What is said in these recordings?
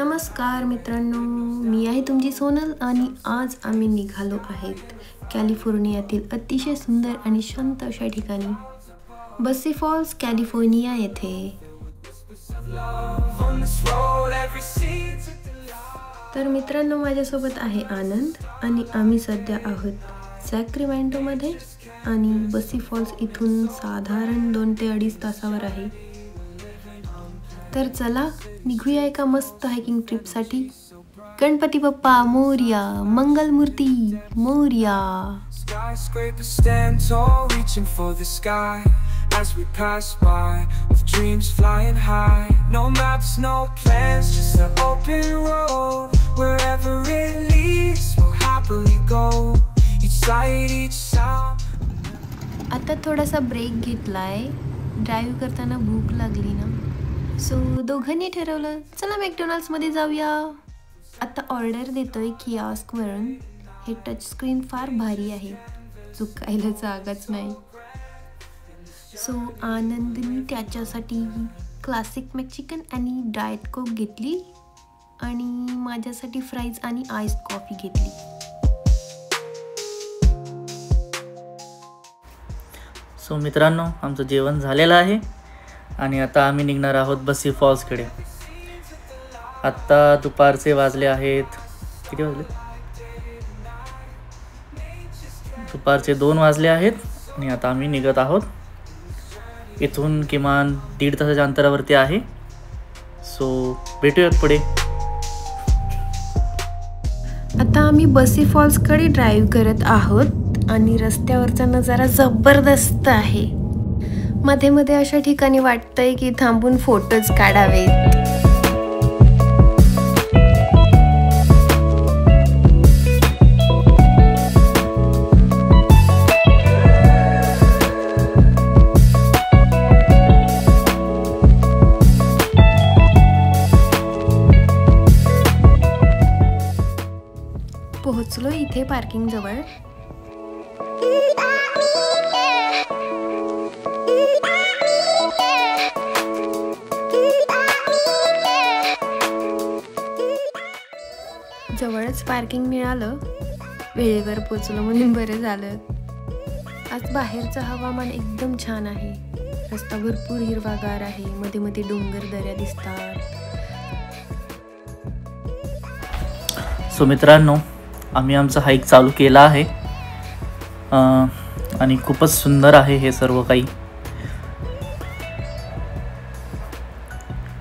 नमस्कार मित्रांनो, मी आहे तुमची सोनल आणि आज आम्ही निघालो आहेत कॅलिफोर्नियातील अतिशय सुंदर आणि शांत अशा ठिकाणी बसी फॉल्स कॅलिफोर्निया येथे। तर मित्रांनो, माझ्यासोबत आहे आनंद आणि आम्ही सध्या आहोत सॅक्रामेंटोमध्ये आणि बसी फॉल्स इथून साधारण 2 ते 2.5 तासावर आहे। तर चला निघूया एका मस्त हायकिंग ट्रिपसाठी। Ganpati Bappa Morya, Mangalmurti Morya. As we pass by with dreams flying high, no maps, no plans, just an open road. Wherever it leads, we'll happily go. Each sight, each sound. आता थोडासा ब्रेक घेतलाय, ड्राइव्ह करताना भूक लागली ना, सो दोघांनी ठरवलं चला मॅकडोनल्ड्स मध्ये जाऊया। आता ऑर्डर देतोय कियास्क वरून। हे टच स्क्रीन फार भारी आहे, चुकायला जागाच नाही। सो आनंदनी त्याच्यासाठी क्लासिक मॅक्सिकन आणि डाएट कोक घेतली आणि माझ्यासाठी फ्राईज आणि आईस कॉफी घेतली। सो मित्रांनो, आमचं जेवण झालेलं आहे आणि आता आम्ही निघणार आहोत बसी फॉल्सकडे। आत्ता दुपारचे वाजले आहेत, किती वाजले? दुपारचे 2 वाजले आहेत आणि आता आम्ही निघत आहोत। इथून किमान 1.5 तासाच्या अंतरावरती आहे। सो भेटूयात पुढे। आता आम्ही बसी फॉल्सकडे ड्राइव्ह करत आहोत आणि रस्त्यावरचा नजारा जबरदस्त आहे। मध्ये मध्ये अशा ठिकाणी वाटतंय की थांबून फोटोज काढावेत। पोहोचलो इथे पार्किंग जवळ। जवळच पार्किंग मिळालं, वेळेवर पोचलो म्हणून बरं झालं। आज बाहेरचं हवामान एकदम छान आहे, रस्ता भरपूर हिरवागार आहे, मध्ये मध्ये डोंगर दऱ्या दिसतात। सो मित्रांनो, आम्ही आमचं हाईक चालू केला आहे आणि खूपच सुंदर आहे हे सर्व काही।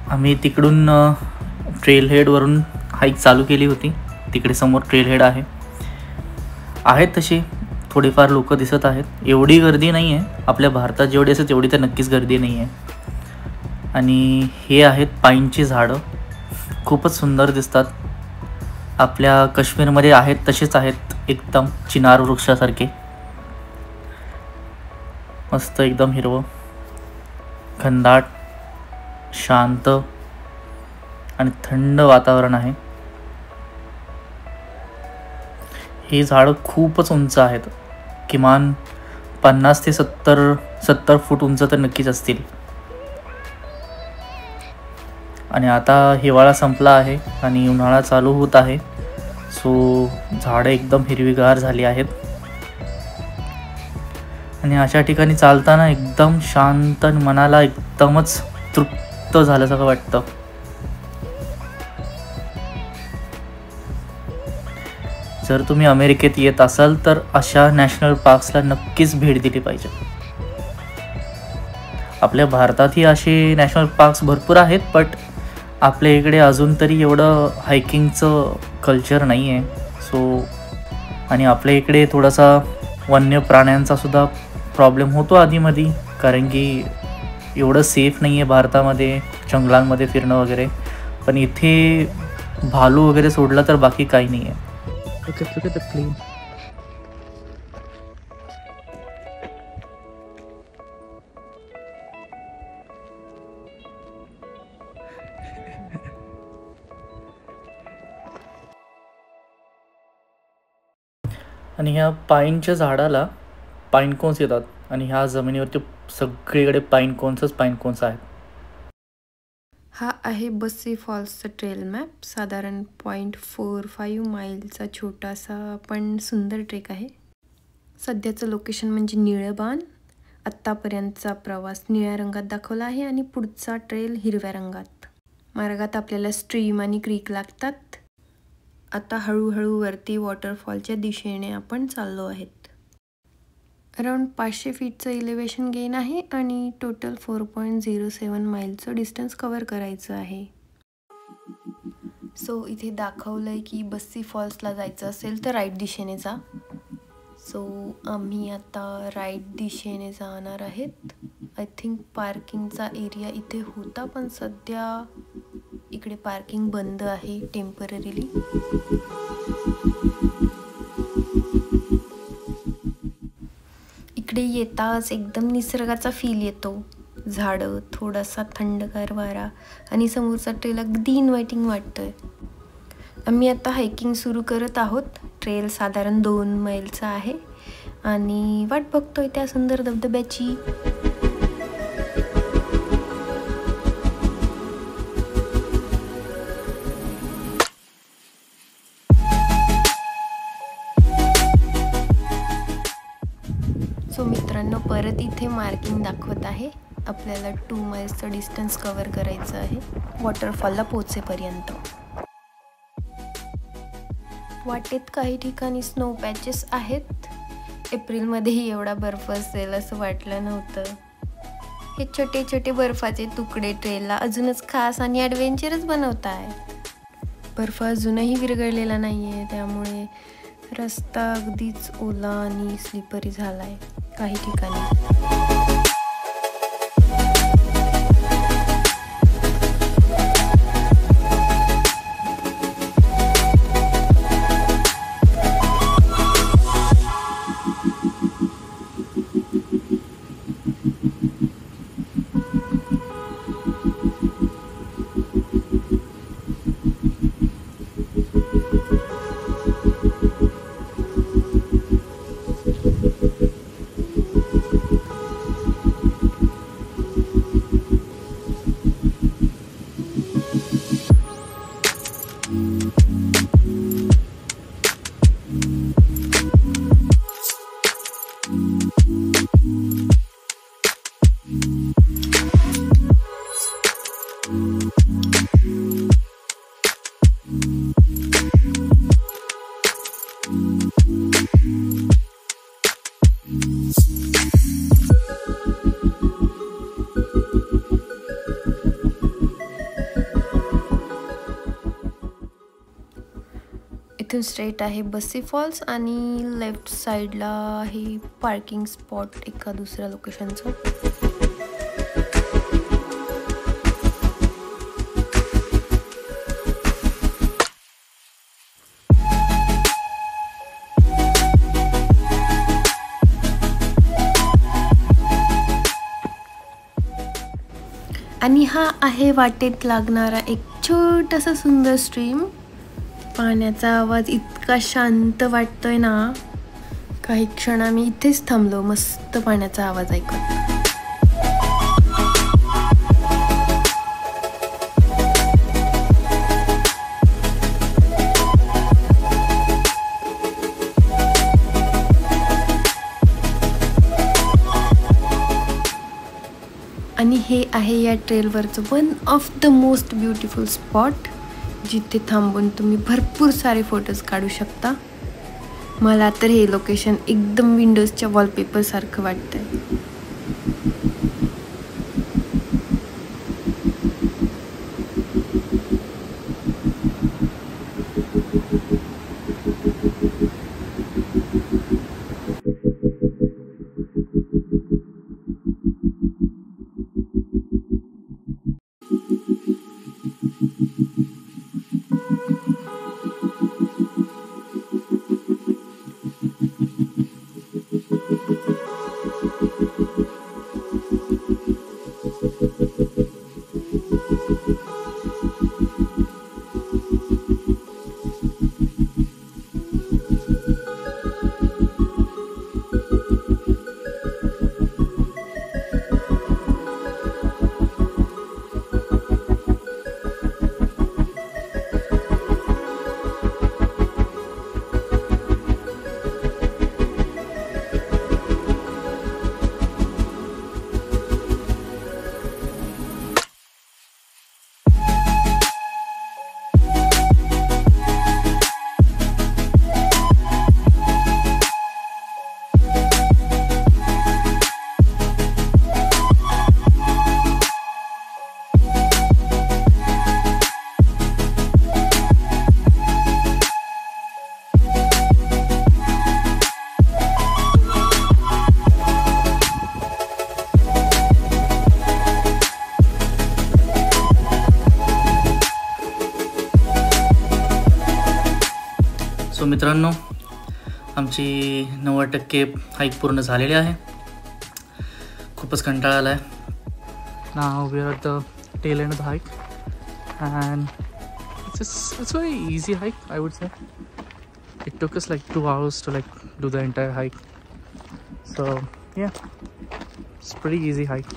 आम्ही तिकडून ट्रेल हेडवरून हाईक चालू केली होती। तिकडे समोर ट्रेल हेड आहेत तसे थोडेफार लोक दिसत आहेत, एवढी गर्दी नाही आहे। आपल्या भारतात जेवढी असते तेवढी तर नक्कीच गर्दी नाही आहे। आणि हे आहेत पाईनची झाडं, खूपच सुंदर दिसतात। आपल्या काश्मीरमध्ये आहेत तसेच आहेत, एकदम चिनार वृक्षासारखे, मस्त एकदम हिरवं, घनदाट, शांत आणि थंड वातावरण आहे। ही झाडं खूपच उंच आहेत, किमान 50 ते 70 फूट उंच तर नक्कीच असतील। आणि आता हिवाळा संपला आहे आणि उन्हाळा चालू होत आहे। सो झाडं एकदम हिरवीगार झाली आहेत आणि अशा ठिकाणी चालताना एकदम शांत, मनाला एकदमच तृप्त झाल्यासारखं वाटतं। जर तुम्ही अमेरिकेत येत असाल तर अशा नॅशनल पार्क्सला नक्कीच भेट दिली पाहिजे। आपल्या भारतातही असे नॅशनल पार्क्स भरपूर आहेत, बट आपल्या इकडे अजून तरी एवढं हायकिंगचं कल्चर नाही आहे। सो आणि आपल्या इकडे थोडासा वन्य प्राण्यांचा सुद्धा प्रॉब्लेम होतो आधीमध्ये, कारण की एवढं सेफ नाही आहे भारतामध्ये जंगलांमध्ये फिरणं वगैरे। पण इथे भालू वगैरे सोडलं तर बाकी काही नाही आहे। Look at the plane. आणि ह्या पाईनच्या झाडाला पाईन कोन्स येतात आणि ह्या जमिनीवरती सगळीकडे पाईन कोन्सच आहेत। हा आहे बस्सी फॉल्सचा ट्रेल मॅप. साधारण 0.45 माईलचा छोटासा पण सुंदर ट्रेक आहे. सध्याचं लोकेशन म्हणजे निळबान. आत्तापर्यंतचा प्रवास निळ्या रंगात दाखवला आहे आणि पुढचा ट्रेल हिरव्या रंगात. मार्गात आपल्याला स्ट्रीम आणि क्रीक लागतात. आता हळूहळू वरती वॉटरफॉलच्या दिशेने आपण चाललो आहेत. अराउंड 500 फीटचं इलेव्हेशन गेन आहे आणि टोटल 4.07 माईलचं डिस्टन्स कव्हर करायचं आहे. सो इथे दाखवलंय की बस्सी फॉल्सला जायचं असेल तर राईट दिशेने जा. सो आम्ही आता राईट दिशेने जाणार आहेत. आय थिंक पार्किंगचा एरिया इथे होता, पण सध्या इकडे पार्किंग बंद आहे टेम्पररीली. इकडे येताच एकदम निसर्गाचा फील येतो. झाडं, थोडासा थंडगार वारा आणि समोरचा ट्रेल अगदी इन्व्हायटिंग वाटतोय. आम्ही आता हायकिंग सुरू करत आहोत. ट्रेल साधारण 2 मैलचा आहे आणि वाट बघतोय त्या सुंदर धबधब्याची. सो मित्रांनो, परत इथे मार्किंग दाखवत आहे. आपल्याला 2 मैल्सचं डिस्टन्स कव्हर करायचं आहे वॉटरफॉलला पोहोचेपर्यंत. वाटेत काही ठिकाणी स्नो पॅचेस आहेत. एप्रिलमध्येही एवढा बर्फ असेल असं वाटलं नव्हतं. हे छोटे छोटे बर्फाचे तुकडे ट्रेलला अजूनच खास आणि ॲडव्हेंचरस बनवत आहेत. बर्फ अजूनही विरघळलेला नाही आहे, त्यामुळे रस्ता अगदीच ओला आणि स्लिपरी झाला आहे काही ठिकाणी. इथून स्ट्रेट आहे बस्सी फॉल्स आणि लेफ्ट साईडला आहे पार्किंग स्पॉट एका दुसऱ्या लोकेशनचं. आणि हा आहे वाटेत लागणारा एक छोटासा सुंदर स्ट्रीम. पाण्याचा आवाज इतका शांत वाटतोय ना. काही क्षण आम्ही इथेच थांबलो मस्त पाण्याचा आवाज ऐकत. आणि हे आहे या ट्रेलवरचं one of the most beautiful spot, जिथे थांबून तुम्ही भरपूर सारे फोटोज काढू शकता. मला तर हे लोकेशन एकदम विंडोजच्या वॉलपेपरसारखं वाटतंय. सो मित्रांनो, आमची 90% हाईक पूर्ण झालेली आहे. खूपच कंटाळा आला आहे. Now we are at the tail end of the hike and it's very easy hike, I would say. It took us like 2 hours to like do the entire hike. So yeah, it's pretty easy hike.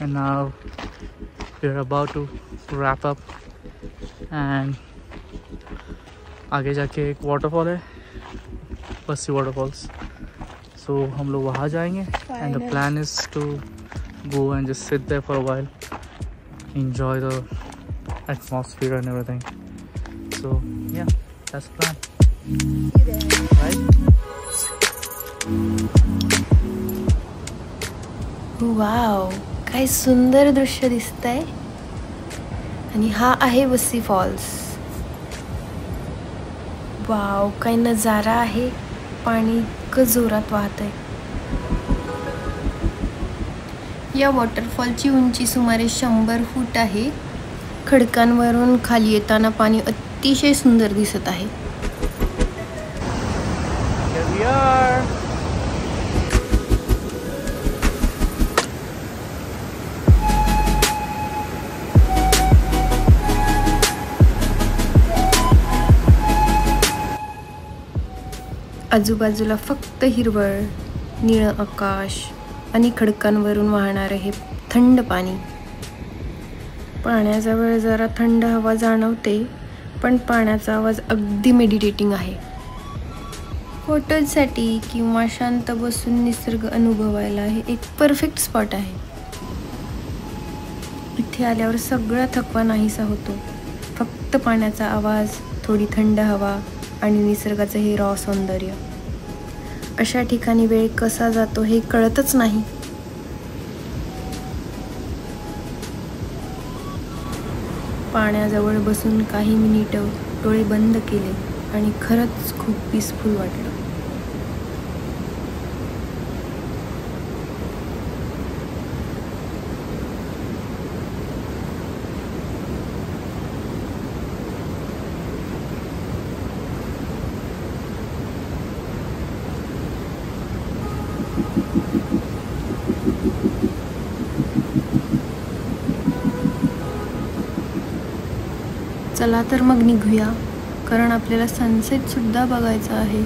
And now we're about to wrap up and आगे जाके एक waterfall है, Bassi waterfalls. So हम लोग वहाँ जाएंगे and the plan is to go and just sit there for a while, enjoy the atmosphere and everything. So yeah, that's the plan. Right? Wow, काय सुंदर दृश्य दिसतंय. आणि हा आहे बस्सी फॉल्स. वाव, काय नजारा आहे. पाणी इतकं जोरात वाहतंय. या वॉटरफॉलची उंची सुमारे 100 फूट आहे. खडकांवरून खाली येताना पाणी अतिशय सुंदर दिसत आहे. Here we are. आजूबाजूला फक्त हिरवळ, निळं आकाश आणि खडकांवरून वाहणारे हे थंड पाणी. पाण्याजवळ जरा थंड हवा जाणवते, पण पाण्याचा आवाज अगदी मेडिटेटिंग आहे. फोटोसाठी किंवा शांत बसून निसर्ग अनुभवायला हे एक परफेक्ट स्पॉट आहे. इथे आल्यावर सगळा थकवा नाहीसा होतो. फक्त पाण्याचा आवाज, थोडी थंड हवा आणि निसर्गाचं हे रॉ सौंदर्य. अशा ठिकाणी वेळ कसा जातो हे कळतच नाही. पाण्याजवळ बसून काही मिनिटं डोळे बंद केले आणि खरंच खूप पीसफुल वाटलं. चला तर मग निघूया, कारण आपल्याला सनसेट सुद्धा बघायचा आहे.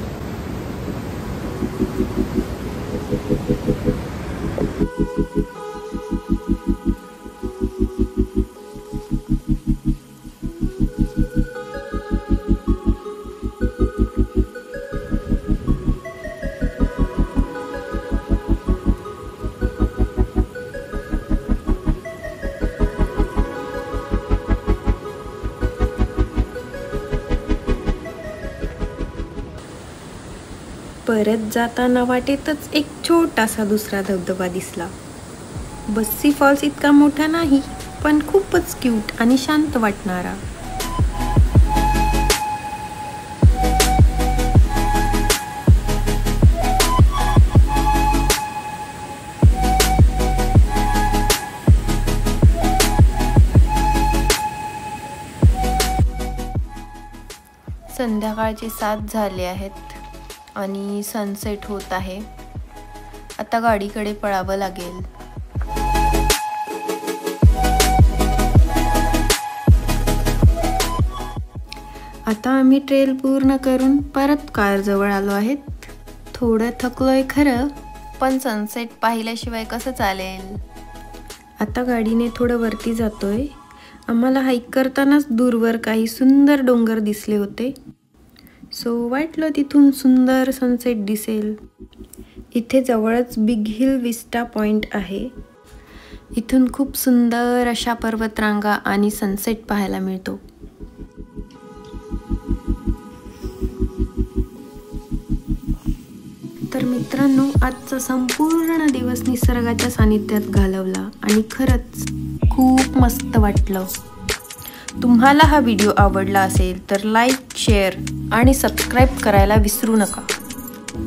परत जाताना वाटेतच एक छोटासा दुसरा धबधबा दिसला. बस्सी फॉल्स इतका मोठा नाही, पण खूपच क्यूट आणि शांत वाटणारा. संध्याकाळचे 7 झाले आहेत आणि सनसेट होत आहे. आता गाडीकडे पळावं लागेल. आता आम्ही ट्रेल पूर्ण करून परत कारजवळ आलो आहेत. थोडं थकलोय खरं, पण सनसेट पाहिल्याशिवाय कसं चालेल. आता गाडीने थोडं वरती जातोय. आम्हाला हाईक करतानाच दूरवर काही सुंदर डोंगर दिसले होते. सो वाटलं तिथून सुंदर सनसेट दिसेल. इथे जवळच बिग हिल विस्टा पॉइंट आहे. इथून खूप सुंदर अशा पर्वतरांगा आणि सनसेट पाहायला मिळतो. तर मित्रांनो, आजचा संपूर्ण दिवस निसर्गाच्या सानिध्यात घालवला आणि खरंच खूप मस्त वाटलं. तुम्हाला हा व्हिडिओ आवडला असेल तर लाईक, शेअर आणि सबस्क्राईब करायला विसरू नका.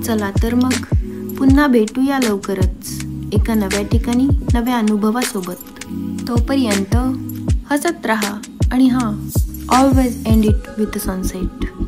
चला तर मग पुन्हा भेटूया लवकरच एका नव्या ठिकाणी नव्या अनुभवासोबत. तोपर्यंत हसत राहा आणि हां, always end it with the sunset.